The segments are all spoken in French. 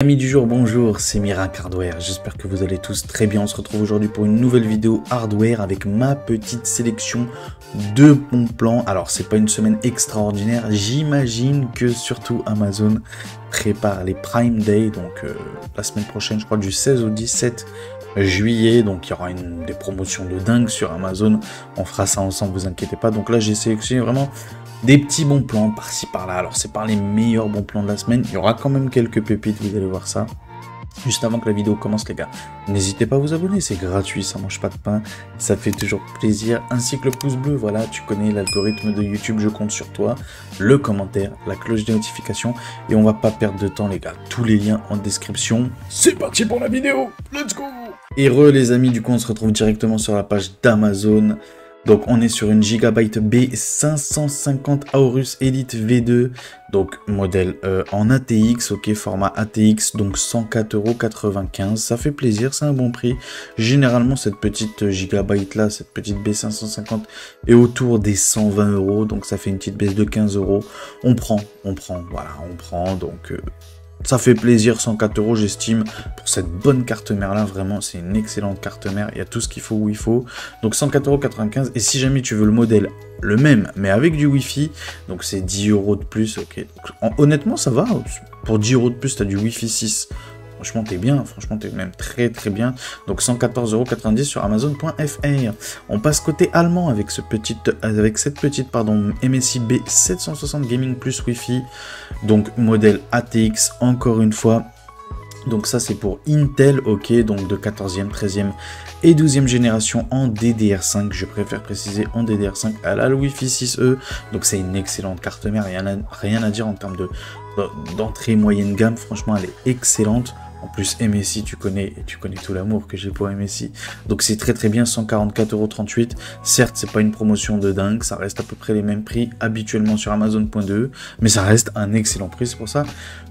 Amis du jour, bonjour, c'est Miracle Hardware, j'espère que vous allez tous très bien. On se retrouve aujourd'hui pour une nouvelle vidéo hardware avec ma petite sélection de bons plans. Alors c'est pas une semaine extraordinaire, j'imagine que surtout Amazon prépare les Prime Day, donc la semaine prochaine, je crois du 16 au 17 juillet, donc il y aura des promotions de dingue sur Amazon, on fera ça ensemble, vous inquiétez pas. Donc là j'ai sélectionné vraiment des petits bons plans par-ci par-là. Alors c'est pas les meilleurs bons plans de la semaine, il y aura quand même quelques pépites, vous allez voir ça. Juste avant que la vidéo commence les gars, n'hésitez pas à vous abonner, c'est gratuit, ça mange pas de pain, ça fait toujours plaisir, ainsi que le pouce bleu, voilà, tu connais l'algorithme de YouTube, je compte sur toi, le commentaire, la cloche de notification, et on va pas perdre de temps les gars, tous les liens en description. C'est parti pour la vidéo, let's go! Et les amis, du coup on se retrouve directement sur la page d'Amazon. Donc on est sur une Gigabyte B550 Aorus Elite V2, donc modèle en ATX, ok, format ATX, donc 104,95 €, ça fait plaisir, c'est un bon prix. Généralement cette petite Gigabyte là, cette petite B550 est autour des 120 €, donc ça fait une petite baisse de 15 €. On prend, voilà, on prend, donc... ça fait plaisir, 104 € j'estime, pour cette bonne carte mère là, vraiment c'est une excellente carte mère, il y a tout ce qu'il faut où il faut. Donc 104,95 €, et si jamais tu veux le modèle, le même, mais avec du Wi-Fi, donc c'est 10 € de plus, ok. Donc, honnêtement ça va, pour 10 € de plus tu as du Wi-Fi 6. Franchement, t'es bien, franchement, t'es même très très bien. Donc 114,90 € sur Amazon.fr. On passe côté allemand avec, cette petite MSI B760 Gaming Plus Wi-Fi. Donc modèle ATX, encore une fois. Donc ça c'est pour Intel, ok, donc de 14e, 13e et 12e génération en DDR5, je préfère préciser en DDR5, elle a le Wi-Fi 6E, donc c'est une excellente carte mère, rien à dire en termes d'entrée moyenne gamme, franchement elle est excellente. En plus MSI, tu connais tout l'amour que j'ai pour MSI, donc c'est très très bien, 144,38 €. Certes c'est pas une promotion de dingue, ça reste à peu près les mêmes prix habituellement sur Amazon.de, mais ça reste un excellent prix, c'est pour ça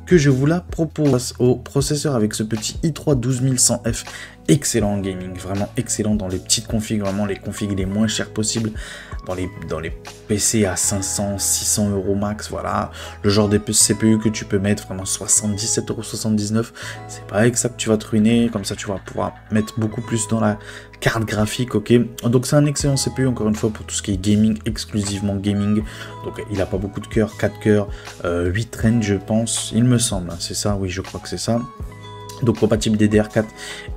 que je vous la propose. Au processeur avec ce petit i3 12100F, excellent en gaming, vraiment excellent dans les petites configs, vraiment les configs les moins chers possibles, dans les PC à 500, 600 € max, voilà, le genre de CPU que tu peux mettre, vraiment 77,79 €, c'est pas avec ça que tu vas te ruiner, comme ça tu vas pouvoir mettre beaucoup plus dans la carte graphique, ok. Donc c'est un excellent CPU, encore une fois, pour tout ce qui est gaming, exclusivement gaming. Donc il a pas beaucoup de cœurs, 4 cœurs, 8 range je pense, il me semble, hein, c'est ça, oui je crois que c'est ça. Donc compatible DDR4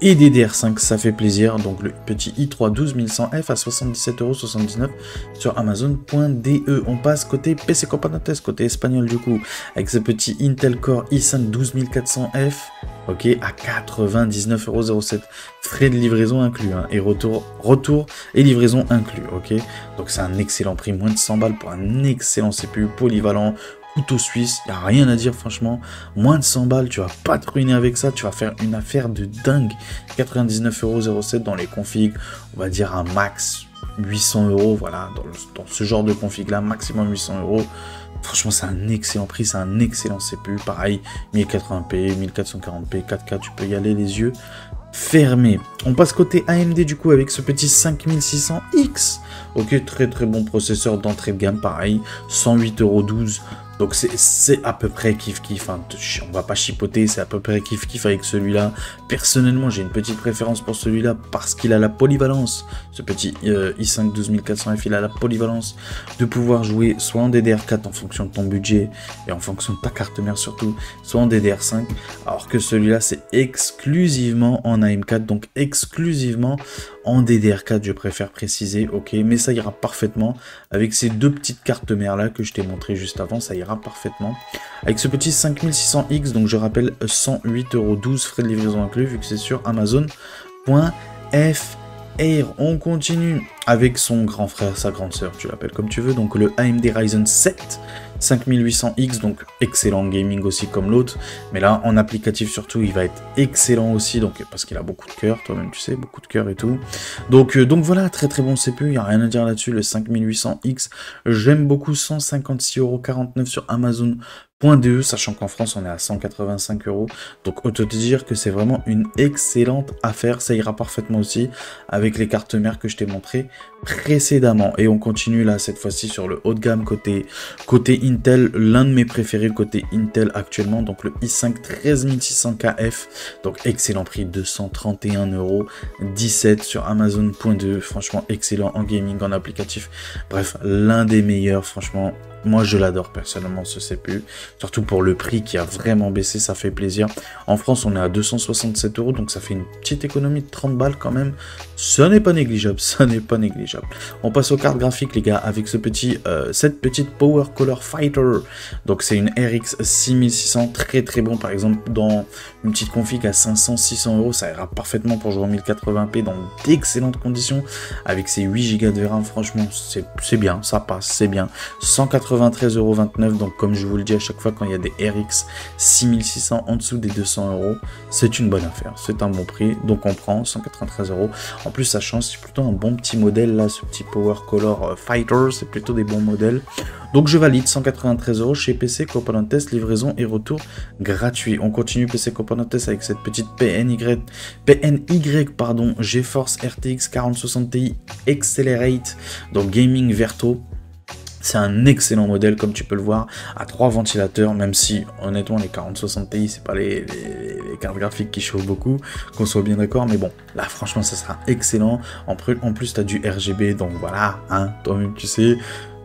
et DDR5, ça fait plaisir. Donc le petit i3 12100F à 77,79 € sur Amazon.de. On passe côté PC Componentes, côté espagnol du coup, avec ce petit Intel Core i5 12400F, ok, à 99,07 €, frais de livraison inclus, hein, et retour et livraison inclus, ok. Donc c'est un excellent prix, moins de 100 balles pour un excellent CPU polyvalent, couteau suisse, il n'y a rien à dire franchement, moins de 100 balles, tu vas pas te ruiner avec ça, tu vas faire une affaire de dingue. 99,07 € dans les configs, on va dire un max 800 €, voilà, dans ce genre de config là, maximum 800 €. Franchement c'est un excellent prix, c'est un excellent CPU, pareil, 1080p, 1440p, 4K, tu peux y aller les yeux fermés. On passe côté AMD du coup avec ce petit 5600X, ok, très très bon processeur d'entrée de gamme, pareil, 108,12 €. Donc c'est à peu près kiff, hein. On va pas chipoter, c'est à peu près kiff avec celui-là. Personnellement, j'ai une petite préférence pour celui-là parce qu'il a la polyvalence. Ce petit i5 12400F, il a la polyvalence de pouvoir jouer soit en DDR4 en fonction de ton budget et en fonction de ta carte mère surtout, soit en DDR5. Alors que celui-là, c'est exclusivement en AM4, donc exclusivement en DDR4, je préfère préciser, ok. Mais ça ira parfaitement avec ces deux petites cartes mères là que je t'ai montré juste avant, ça ira parfaitement avec ce petit 5600X, donc je rappelle 108,12 €, frais de livraison inclus vu que c'est sur Amazon.fr. On continue avec son grand frère, sa grande sœur, tu l'appelles comme tu veux, donc le AMD Ryzen 7 5800X, donc excellent gaming aussi comme l'autre, mais là en applicatif surtout il va être excellent aussi, donc parce qu'il a beaucoup de cœur, toi-même tu sais, beaucoup de cœur et tout, donc voilà, très très bon CPU, il n'y a rien à dire là-dessus. Le 5800X, j'aime beaucoup, 156,49 € sur Amazon .2, sachant qu'en France on est à 185 €. Donc autant te dire que c'est vraiment une excellente affaire. Ça ira parfaitement aussi avec les cartes mères que je t'ai montré précédemment. Et on continue là cette fois-ci sur le haut de gamme côté Intel, l'un de mes préférés côté Intel actuellement, donc le i5 13600KF, donc excellent prix, 231,17 € sur Amazon.2, franchement excellent en gaming, en applicatif, bref, l'un des meilleurs, franchement. Moi, je l'adore personnellement, ce CPU. Surtout pour le prix qui a vraiment baissé, ça fait plaisir. En France, on est à 267 €, donc ça fait une petite économie de 30 balles quand même. Ce n'est pas négligeable, ça n'est pas négligeable. On passe aux cartes graphiques, les gars, avec cette petite Power Color Fighter. Donc, c'est une RX 6600, très très bon. Par exemple, dans une petite config à 500-600 €, ça ira parfaitement pour jouer en 1080p dans d'excellentes conditions. Avec ses 8 Go de RAM, franchement, c'est bien, ça passe, c'est bien. 193,29 €, donc comme je vous le dis à chaque fois quand il y a des RX 6600 en dessous des 200 €, c'est une bonne affaire, c'est un bon prix, donc on prend 193 €. En plus ça change, c'est plutôt un bon petit modèle là, ce petit Power Color Fighter, c'est plutôt des bons modèles. Donc je valide 193 € chez PC Component Test, livraison et retour gratuit. On continue PC Component Test avec cette petite PNY GeForce RTX 4060 Ti Accelerate, donc Gaming Verto. C'est un excellent modèle, comme tu peux le voir, à 3 ventilateurs, même si, honnêtement, les 4060 Ti, c'est pas les cartes graphiques qui chauffent beaucoup, qu'on soit bien d'accord, mais bon, là, franchement, ça sera excellent. En plus, tu as du RGB, donc voilà, hein, toi-même, tu sais,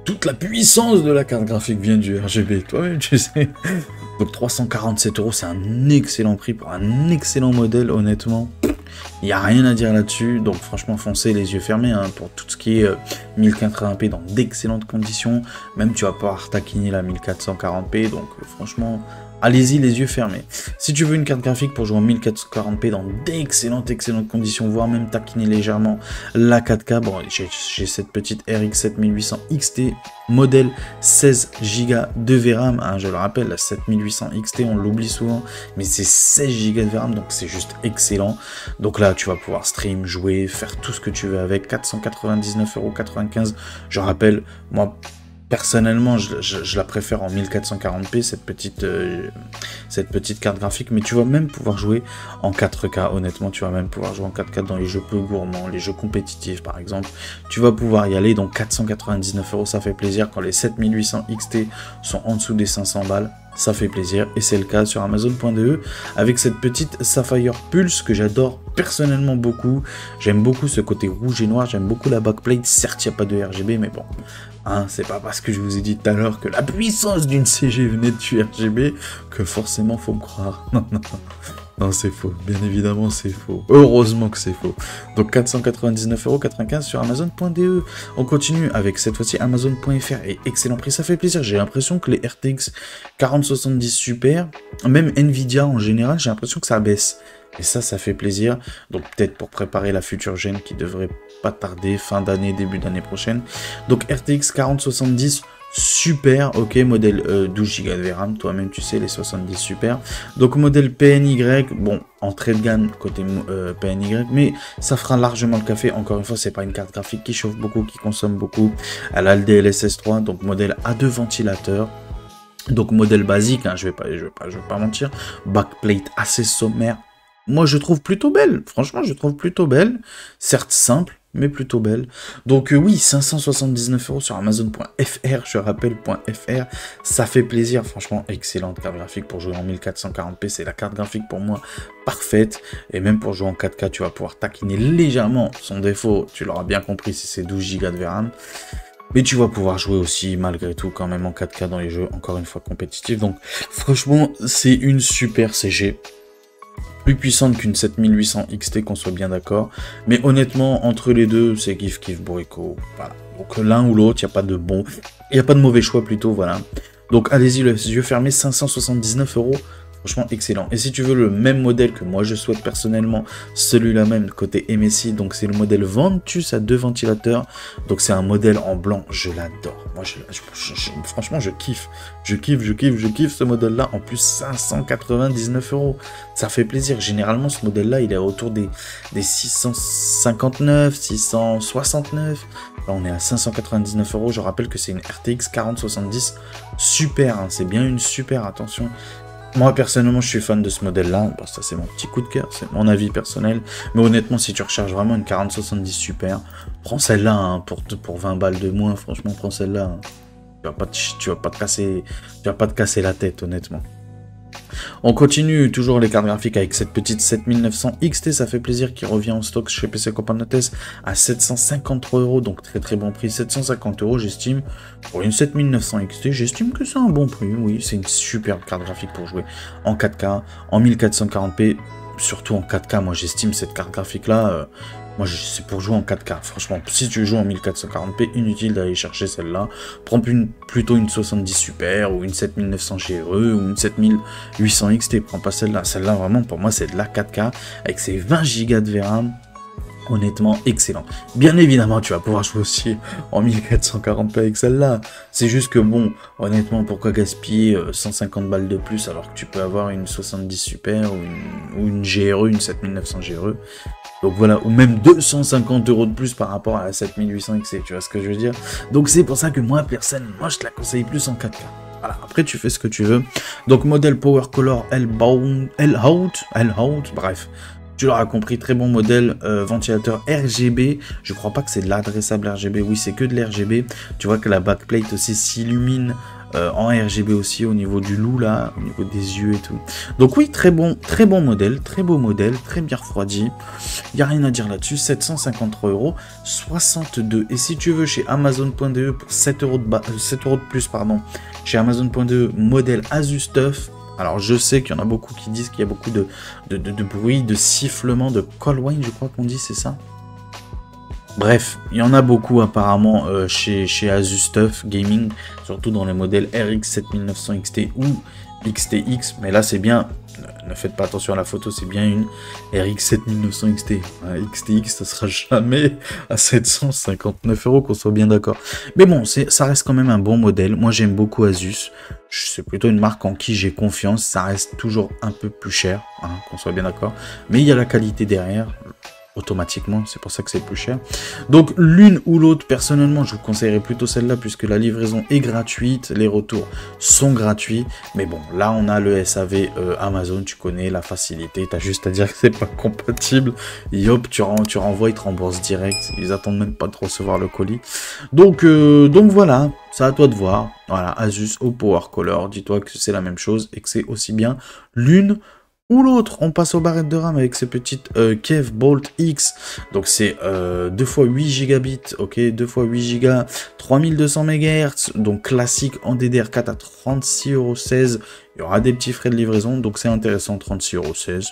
toute la puissance de la carte graphique vient du RGB, toi-même, tu sais. Donc, 347 €, c'est un excellent prix pour un excellent modèle, honnêtement. Il n'y a rien à dire là-dessus, donc franchement foncez les yeux fermés hein, pour tout ce qui est 1080p dans d'excellentes conditions. Même tu vas pouvoir taquiner la 1440p, donc franchement allez-y les yeux fermés. Si tu veux une carte graphique pour jouer en 1440p dans d'excellentes conditions, voire même taquiner légèrement la 4K, bon j'ai cette petite RX 7800 XT, modèle 16 Go de VRAM, hein, je le rappelle, la 7800 XT on l'oublie souvent, mais c'est 16 Go de VRAM, donc c'est juste excellent. Donc là tu vas pouvoir stream, jouer, faire tout ce que tu veux avec, 499,95 €. Je rappelle, moi personnellement, je la préfère en 1440p, cette petite carte graphique, mais tu vas même pouvoir jouer en 4K, honnêtement, tu vas même pouvoir jouer en 4K dans les jeux peu gourmands, les jeux compétitifs par exemple, tu vas pouvoir y aller, donc 499 €, ça fait plaisir, quand les 7800 XT sont en dessous des 500 balles, ça fait plaisir, et c'est le cas sur Amazon.de, avec cette petite Sapphire Pulse que j'adore personnellement beaucoup, j'aime beaucoup ce côté rouge et noir, j'aime beaucoup la backplate, certes il n'y a pas de RGB, mais bon, hein, c'est pas parce que je vous ai dit tout à l'heure que la puissance d'une CG venait du RGB que forcément faut me croire. Non, non, non, c'est faux. Bien évidemment, c'est faux. Heureusement que c'est faux. Donc 499,95 € sur Amazon.de. On continue avec cette fois-ci Amazon.fr et excellent prix. Ça fait plaisir. J'ai l'impression que les RTX 4070 Super, même Nvidia en général, j'ai l'impression que ça baisse. Et ça fait plaisir. Donc peut-être pour préparer la future gêne qui devrait pas tarder, fin d'année, début d'année prochaine. Donc RTX 4070 Super, ok, modèle 12 Go de VRAM, toi-même tu sais, les 70 Super. Donc modèle PNY, bon, entrée de gamme côté PNY, mais ça fera largement le café. Encore une fois, c'est pas une carte graphique qui chauffe beaucoup, qui consomme beaucoup. Elle a le DLSS 3, donc modèle à 2 ventilateurs. Donc modèle basique, hein, je vais pas mentir. Backplate assez sommaire. Moi, je trouve plutôt belle. Franchement, je trouve plutôt belle. Certes simple, mais plutôt belle. Donc oui, 579 € sur Amazon.fr, je rappelle, .fr. Ça fait plaisir. Franchement, excellente carte graphique pour jouer en 1440p. C'est la carte graphique pour moi parfaite. Et même pour jouer en 4K, tu vas pouvoir taquiner légèrement. Son défaut, tu l'auras bien compris, c'est 12 Go de VRAM. Mais tu vas pouvoir jouer aussi, malgré tout, quand même en 4K dans les jeux, encore une fois, compétitifs. Donc, franchement, c'est une super CG. Plus puissante qu'une 7800 XT, qu'on soit bien d'accord. Mais honnêtement, entre les deux, c'est kiff bourrico. Voilà. Donc l'un ou l'autre, il n'y a pas de bon. Il n'y a pas de mauvais choix plutôt, voilà. Donc allez-y, les yeux fermés, 579 €. Franchement, excellent. Et si tu veux le même modèle que moi je souhaite personnellement, celui-là même côté MSI, donc c'est le modèle Ventus à 2 ventilateurs. Donc c'est un modèle en blanc, je l'adore. Moi, franchement, je kiffe. Je kiffe ce modèle-là. En plus, 599 €. Ça fait plaisir. Généralement, ce modèle-là, il est autour des 659, 669. Là, on est à 599 €. Je rappelle que c'est une RTX 4070 Super. Hein. C'est bien une Super, attention. Moi, personnellement, je suis fan de ce modèle-là. Bon, ça, c'est mon petit coup de cœur. C'est mon avis personnel. Mais honnêtement, si tu recherches vraiment une 4070 Super, prends celle-là hein, pour 20 balles de moins. Franchement, prends celle-là. Hein. Tu vas pas te casser la tête, honnêtement. On continue toujours les cartes graphiques avec cette petite 7900 XT, ça fait plaisir, qui revient en stock chez PC Componentes à 753 €, donc très très bon prix, 750 € j'estime. Pour une 7900 XT, j'estime que c'est un bon prix, oui, c'est une superbe carte graphique pour jouer en 4K, en 1440p, surtout en 4K, moi j'estime cette carte graphique là, moi c'est pour jouer en 4K, franchement, si tu joues en 1440p, inutile d'aller chercher celle-là, prends plutôt une 70 Super, ou une 7900 GRE, ou une 7800 XT, prends pas celle-là, celle-là vraiment pour moi c'est de la 4K, avec ses 20 Go de VRAM, honnêtement excellent. Bien évidemment tu vas pouvoir jouer aussi en 1440p avec celle-là, c'est juste que bon, honnêtement pourquoi gaspiller 150 balles de plus alors que tu peux avoir une 70 Super ou une GRE, une 7900 GRE. Donc voilà, ou même 250 € de plus par rapport à la 7800 XT, tu vois ce que je veux dire. Donc c'est pour ça que moi, personnellement, je te la conseille plus en 4K. Voilà, après tu fais ce que tu veux. Donc modèle Power Color L-Out, bref. Tu l'auras compris, très bon modèle, ventilateur RGB, je crois pas que c'est de l'adressable RGB, oui c'est que de l'RGB, tu vois que la backplate aussi s'illumine en RGB aussi au niveau du loup là, au niveau des yeux et tout. Donc oui, très bon modèle, très beau modèle, très bien refroidi, il n'y a rien à dire là-dessus, 753 € 62. Et si tu veux chez Amazon.de pour 7 € de plus, pardon, chez Amazon.de modèle Asus TUF. Alors je sais qu'il y en a beaucoup qui disent qu'il y a beaucoup de bruit, de sifflement, de call wine, je crois qu'on dit, c'est ça. Bref, il y en a beaucoup apparemment chez Asus TUF Gaming, surtout dans les modèles RX 7900 XT ou XTX, mais là c'est bien, ne faites pas attention à la photo, c'est bien une RX 7900 XT. XTX, ça sera jamais à 759 €, qu'on soit bien d'accord. Mais bon, ça reste quand même un bon modèle. Moi j'aime beaucoup Asus. C'est plutôt une marque en qui j'ai confiance. Ça reste toujours un peu plus cher, hein, qu'on soit bien d'accord. Mais il y a la qualité derrière. Automatiquement, c'est pour ça que c'est plus cher. Donc l'une ou l'autre, personnellement, je vous conseillerais plutôt celle-là puisque la livraison est gratuite, les retours sont gratuits. Mais bon, là on a le SAV Amazon, tu connais la facilité, t'as juste à dire que c'est pas compatible. Et hop, tu renvoies, ils te remboursent direct. Ils attendent même pas de recevoir le colis. Donc voilà, c'est à toi de voir. Voilà, Asus au Power Color, dis-toi que c'est la même chose et que c'est aussi bien l'une ou l'autre. On passe aux barrettes de RAM avec ces petites Kev Bolt X. Donc c'est 2 x 8 gigabits, ok, 2 x 8 Go, 3200 MHz, donc classique en DDR4 à 36,16 €. Il y aura des petits frais de livraison, donc c'est intéressant, 36,16 €.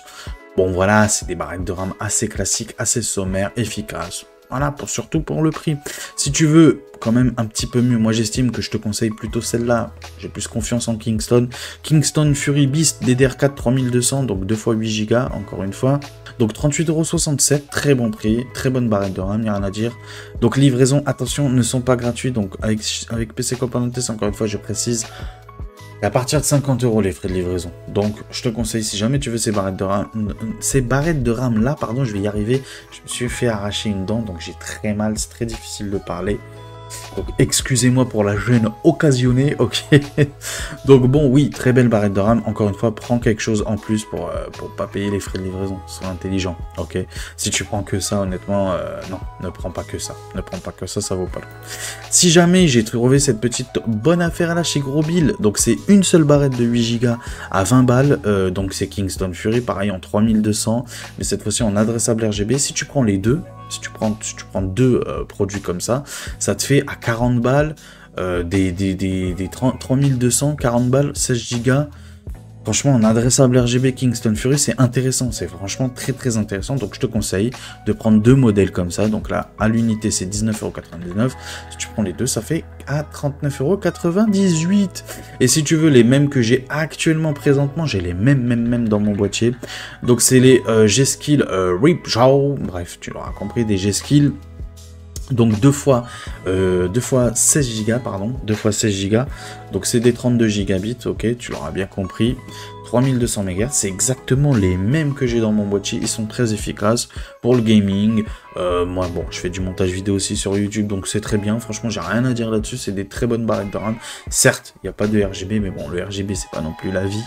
Bon voilà, c'est des barrettes de RAM assez classiques, assez sommaires, efficaces. Voilà, surtout pour le prix. Si tu veux quand même un petit peu mieux, moi j'estime que je te conseille plutôt celle-là. J'ai plus confiance en Kingston. Kingston Fury Beast DDR4 3200, donc 2 x 8 Go, encore une fois. Donc 38,67 €, très bon prix, très bonne barrette de RAM, il n'y a rien à dire. Donc livraison, attention, ne sont pas gratuits. Donc avec PC Componentes, encore une fois, je précise, à partir de 50 € les frais de livraison. Donc je te conseille, si jamais tu veux ces barrettes de RAM là, pardon, je vais y arriver. Je me suis fait arracher une dent, donc j'ai très mal, c'est très difficile de parler. Donc excusez-moi pour la gêne occasionnée, ok. Donc bon, oui, très belle barrette de RAM. Encore une fois, prends quelque chose en plus pour pas payer les frais de livraison. Sois intelligent, ok. Si tu prends que ça, honnêtement, non, ne prends pas que ça. Ne prends pas que ça vaut pas le coup. Si jamais j'ai trouvé cette petite bonne affaire là chez Gros Bill, donc c'est une seule barrette de 8 Go à 20 balles. Donc c'est Kingston Fury, pareil en 3200, mais cette fois-ci en adressable RGB. Si tu prends les deux, si tu prends deux produits comme ça te fait à 40 balles, des 3200, 40 balles, 16 Go. Franchement, en adressable RGB Kingston Fury, c'est intéressant, c'est franchement très très intéressant. Donc je te conseille de prendre deux modèles comme ça. Donc là, à l'unité, c'est 19,99 €. Si tu prends les deux, ça fait à 39,98 €. Et si tu veux les mêmes que j'ai actuellement présentement, j'ai les mêmes dans mon boîtier. Donc c'est les G-Skill Rip Jaw. Bref, tu l'auras compris, des G-Skill Donc deux fois 16 Go, pardon, 2 fois 16 Go, donc c'est des 32 gigabits, ok, tu l'auras bien compris, 3200 MHz, c'est exactement les mêmes que j'ai dans mon boîtier, ils sont très efficaces pour le gaming. Moi bon, je fais du montage vidéo aussi sur YouTube, donc c'est très bien, franchement j'ai rien à dire là-dessus, c'est des très bonnes barrettes de RAM, certes, il n'y a pas de RGB, mais bon, le RGB c'est pas non plus la vie.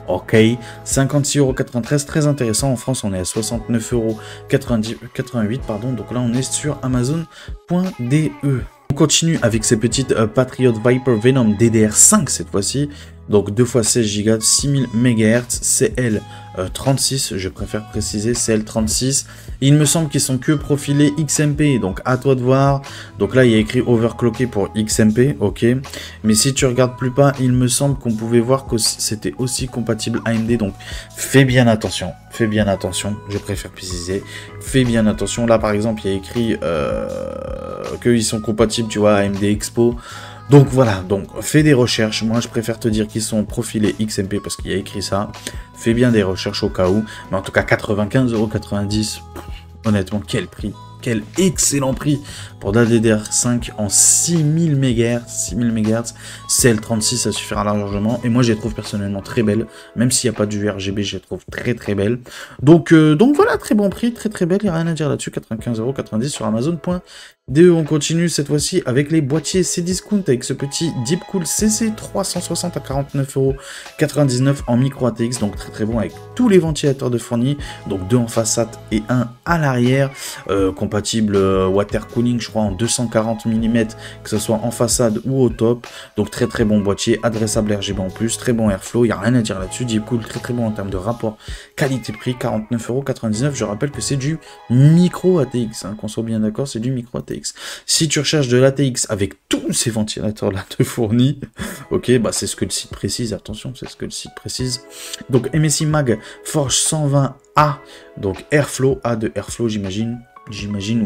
Ok, 56,93€, très intéressant. En France, on est à 69,88€, pardon. Donc là, on est sur Amazon.de. On continue avec ces petites Patriot Viper Venom DDR5 cette fois-ci. Donc 2 fois 16 Go, 6000 MHz, CL36, je préfère préciser, CL36. Il me semble qu'ils sont que profilés XMP, donc à toi de voir. Donc là, il y a écrit overclocké pour XMP, ok. Mais si tu regardes plus bas, il me semble qu'on pouvait voir que c'était aussi compatible AMD. Donc fais bien attention, je préfère préciser. Fais bien attention. Là, par exemple, il y a écrit qu'ils sont compatibles, tu vois, AMD Expo. Donc voilà, donc fais des recherches. Moi je préfère te dire qu'ils sont profilés XMP parce qu'il y a écrit ça. Fais bien des recherches au cas où. Mais en tout cas 95,90€, honnêtement quel prix. Quel excellent prix pour la DDR5 en 6000 MHz, CL36 ça suffira largement, et moi je les trouve personnellement très belles, même s'il n'y a pas du RGB, je les trouve très belles. Donc voilà, très bon prix, très belle, il n'y a rien à dire là-dessus, 95,90€ sur Amazon.de. On continue cette fois-ci avec les boîtiers Cdiscount avec ce petit Deepcool CC360 à 49,99€ en micro ATX, donc très bon avec tous les ventilateurs de fournis, donc 2 en façade et 1 à l'arrière, compatible water cooling je crois en 240 mm, que ce soit en façade ou au top, donc très bon boîtier, adressable RGB en plus, très bon airflow, il n'y a rien à dire là-dessus. Deepcool très bon en termes de rapport qualité-prix, 49,99€, je rappelle que c'est du micro ATX, hein, qu'on soit bien d'accord, c'est du micro ATX. Si tu recherches de l'ATX avec tous ces ventilateurs là de fournis, ok, bah c'est ce que le site précise, attention, c'est ce que le site précise. Donc MSI Mag Forge 120A, donc Airflow, A de Airflow j'imagine,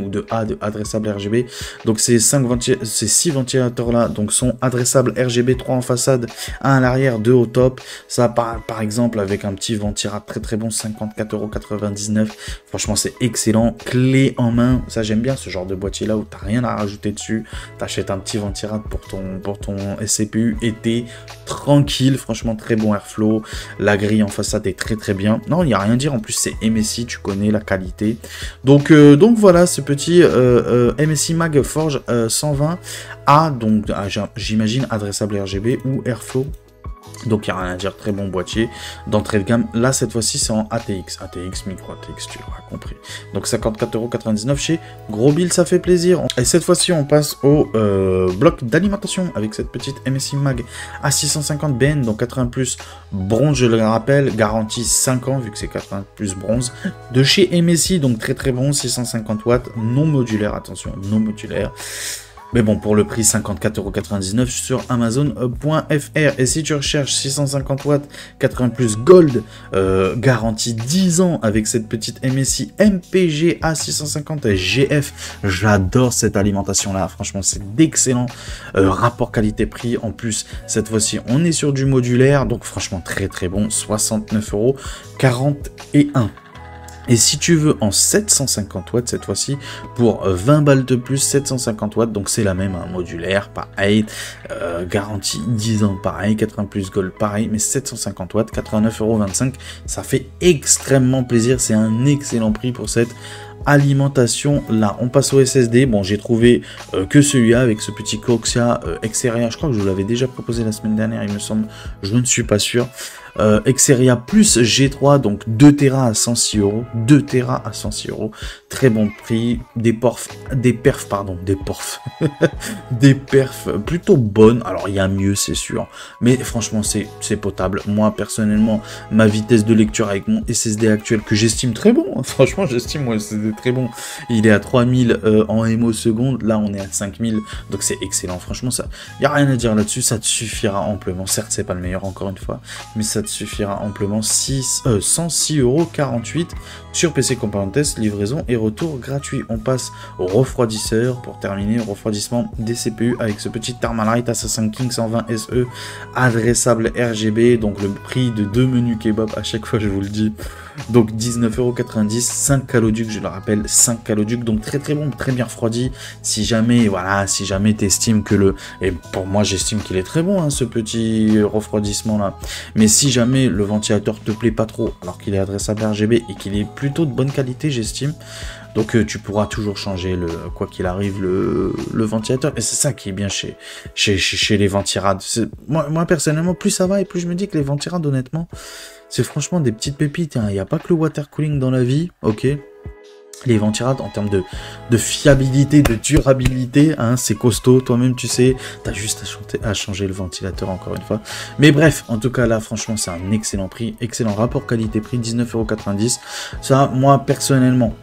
ou de A de adressable RGB. Donc ces 6 ventilateurs là donc sont adressables RGB, 3 en façade, 1 à l'arrière, 2 au top. Ça par exemple avec un petit ventirail très bon, 54,99€. Franchement c'est excellent, clé en main, ça j'aime bien ce genre de boîtier là où t'as rien à rajouter dessus, t'achètes un petit ventirail pour ton CPU et t'es tranquille. Franchement très bon airflow, la grille en façade est très bien, non il n'y a rien à dire, en plus c'est MSI, tu connais la qualité. Donc voilà ce petit MSI Mag Forge 120A, donc j'imagine adressable RGB ou Airflow. Donc il n'y a rien à dire, très bon boîtier d'entrée de gamme. Là cette fois-ci c'est en ATX, micro ATX, tu l'auras compris. Donc 54,99€ chez Gros Bill, ça fait plaisir. Et cette fois-ci on passe au bloc d'alimentation avec cette petite MSI Mag A650 BN, donc 80+ bronze, je le rappelle, garantie 5 ans vu que c'est 80+ bronze de chez MSI, donc très bon, 650 watts, non modulaire, attention, non modulaire. Mais bon, pour le prix 54,99€ sur Amazon.fr. Et si tu recherches 650 watts, 80+ Gold, garantie 10 ans avec cette petite MSI MPG A650 GF. J'adore cette alimentation-là. Franchement, c'est d'excellent rapport qualité-prix. En plus, cette fois-ci, on est sur du modulaire. Donc franchement, très bon. 69,41€. Et si tu veux en 750 watts cette fois-ci, pour 20 balles de plus, 750 watts, donc c'est la même, hein, modulaire, pareil, garantie 10 ans, pareil, 80+ Gold, pareil, mais 750 watts, 89,25€, ça fait extrêmement plaisir, c'est un excellent prix pour cette alimentation là. On passe au SSD. Bon, j'ai trouvé que celui-là avec ce petit Coxia Xperia, je crois que je vous l'avais déjà proposé la semaine dernière, il me semble, je ne suis pas sûr. Xperia plus G3, donc 2 Tera à 106€, 2 Tera à 106€, très bon prix, des perfs des perfs plutôt bonnes. Alors il y a mieux c'est sûr, mais franchement c'est potable. Moi personnellement, ma vitesse de lecture avec mon SSD actuel que j'estime très bon, hein. Franchement j'estime mon SSD très bon, il est à 3000 en MO seconde, là on est à 5000, donc c'est excellent. Franchement ça, il n'y a rien à dire là-dessus, ça te suffira amplement. Certes c'est pas le meilleur encore une fois, mais ça te suffira amplement. 106,48€ sur PC Component Test, livraison et retour gratuit. On passe au refroidisseur pour terminer, refroidissement des CPU avec ce petit Thermalright Assassin King 120 SE adressable RGB, donc le prix de 2 menus kebab à chaque fois, je vous le dis. Donc 19,90 €, 5 caloducs, je le rappelle, 5 caloducs, donc très très bon, très bien refroidi. Si jamais, voilà, si jamais t'estimes que le... Et pour moi, j'estime qu'il est très bon, hein, ce petit refroidissement-là. Mais si jamais le ventilateur te plaît pas trop, alors qu'il est adressable RGB et qu'il est plutôt de bonne qualité, j'estime, donc tu pourras toujours changer, quoi qu'il arrive, le ventilateur. Et c'est ça qui est bien chez les ventirades. Moi, personnellement, plus ça va et plus je me dis que les ventirades, honnêtement, c'est franchement des petites pépites. Il n'y a pas que le water cooling dans la vie, ok. Les ventirades, en termes de fiabilité, de durabilité, hein, c'est costaud. Toi-même, tu sais, t'as juste à changer le ventilateur, encore une fois. Mais bref, en tout cas, là, franchement, c'est un excellent prix. Excellent rapport qualité-prix, 19,90 €. Ça, moi, personnellement,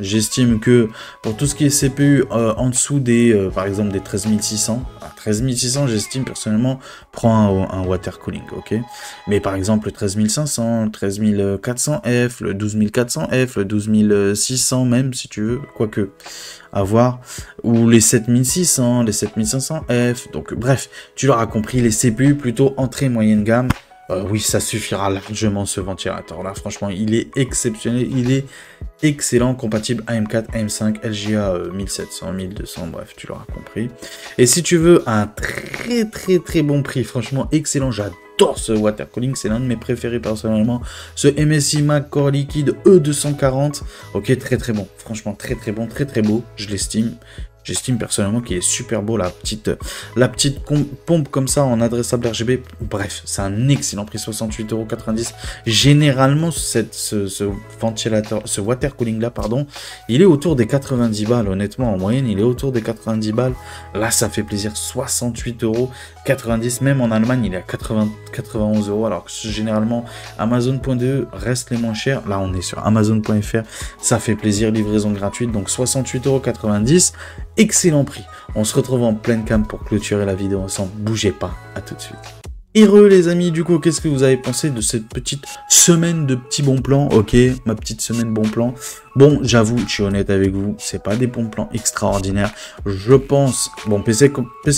j'estime que pour tout ce qui est CPU, en dessous des, par exemple, des 13600, à 13600, j'estime, personnellement, prends un water cooling, ok. Mais par exemple, le 13500, le 13400F, le 12400F, le 12600 même, si tu veux, quoique, à voir, ou les 7600, les 7500F, donc bref, tu l'auras compris, les CPU plutôt entrée moyenne gamme, oui, ça suffira largement ce ventilateur là, franchement, il est exceptionnel, il est excellent, compatible AM4, AM5, LGA 1700, 1200, bref, tu l'auras compris. Et si tu veux un très bon prix, franchement excellent, j'adore ce water cooling, c'est l'un de mes préférés personnellement, ce MSI Mac Core Liquide E240, ok, très bon, franchement très bon, très beau, je l'estime. J'estime personnellement qu'il est super beau, la petite pompe comme ça en adressable RGB. Bref, c'est un excellent prix, 68,90 €. Généralement, ce ventilateur, ce water cooling là, pardon, il est autour des 90 balles. Honnêtement, en moyenne, il est autour des 90 balles. Là, ça fait plaisir, 68,90 €. Même en Allemagne, il est à 91 €. Alors que généralement, Amazon.de reste les moins chers. Là, on est sur Amazon.fr. Ça fait plaisir, livraison gratuite. Donc 68,90 €. Excellent prix. On se retrouve en pleine cam pour clôturer la vidéo ensemble. Bougez pas. À tout de suite. Heureux les amis, du coup, qu'est-ce que vous avez pensé de cette petite semaine de petits bons plans? Ok, ma petite semaine bon plan. Bon, j'avoue, je suis honnête avec vous, c'est pas des bons plans extraordinaires. Je pense, bon, PC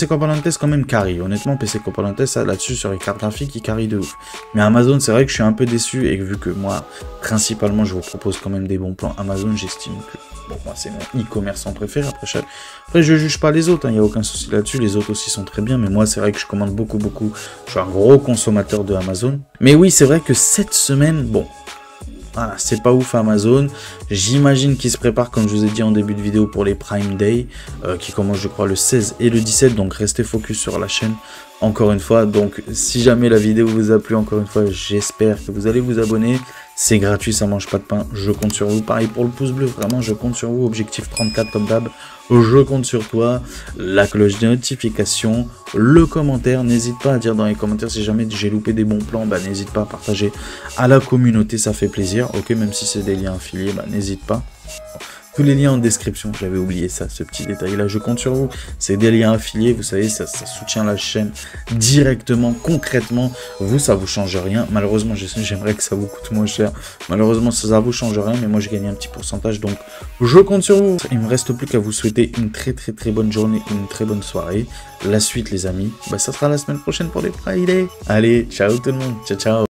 Componentes quand même carry. Honnêtement, PC Componentes, ça là-dessus, sur les cartes graphiques, il carry de ouf. Mais Amazon, c'est vrai que je suis un peu déçu et vu que moi, principalement, je vous propose quand même des bons plans Amazon, j'estime que, bon, moi, c'est mon e-commerçant préféré. Après, je juge pas les autres, il n'y a aucun souci là-dessus. Les autres aussi sont très bien, mais moi, c'est vrai que je commande beaucoup. Je suis un gros consommateur de Amazon. Mais oui, c'est vrai que cette semaine, bon, voilà, c'est pas ouf Amazon. J'imagine qu'ils se préparent, comme je vous ai dit en début de vidéo, pour les Prime Day, qui commencent, je crois, le 16 et le 17. Donc, restez focus sur la chaîne, encore une fois. Donc, si jamais la vidéo vous a plu, encore une fois, j'espère que vous allez vous abonner. C'est gratuit, ça mange pas de pain. Je compte sur vous. Pareil pour le pouce bleu, vraiment, je compte sur vous. Objectif 34 comme d'hab. Je compte sur toi. La cloche de notification, le commentaire. N'hésite pas à dire dans les commentaires si jamais j'ai loupé des bons plans. Bah, n'hésite pas à partager à la communauté, ça fait plaisir. Ok, même si c'est des liens affiliés, bah, n'hésite pas. Tous les liens en description, j'avais oublié ça, ce petit détail là, je compte sur vous, c'est des liens affiliés, vous savez, ça soutient la chaîne directement, concrètement, vous, ça vous change rien, malheureusement, j'aimerais que ça vous coûte moins cher, malheureusement, ça vous change rien, mais moi, je gagne un petit pourcentage, donc, je compte sur vous. Il me reste plus qu'à vous souhaiter une très bonne journée, une très bonne soirée, la suite, les amis, bah, ça sera la semaine prochaine pour les Friday. Allez, ciao tout le monde, ciao.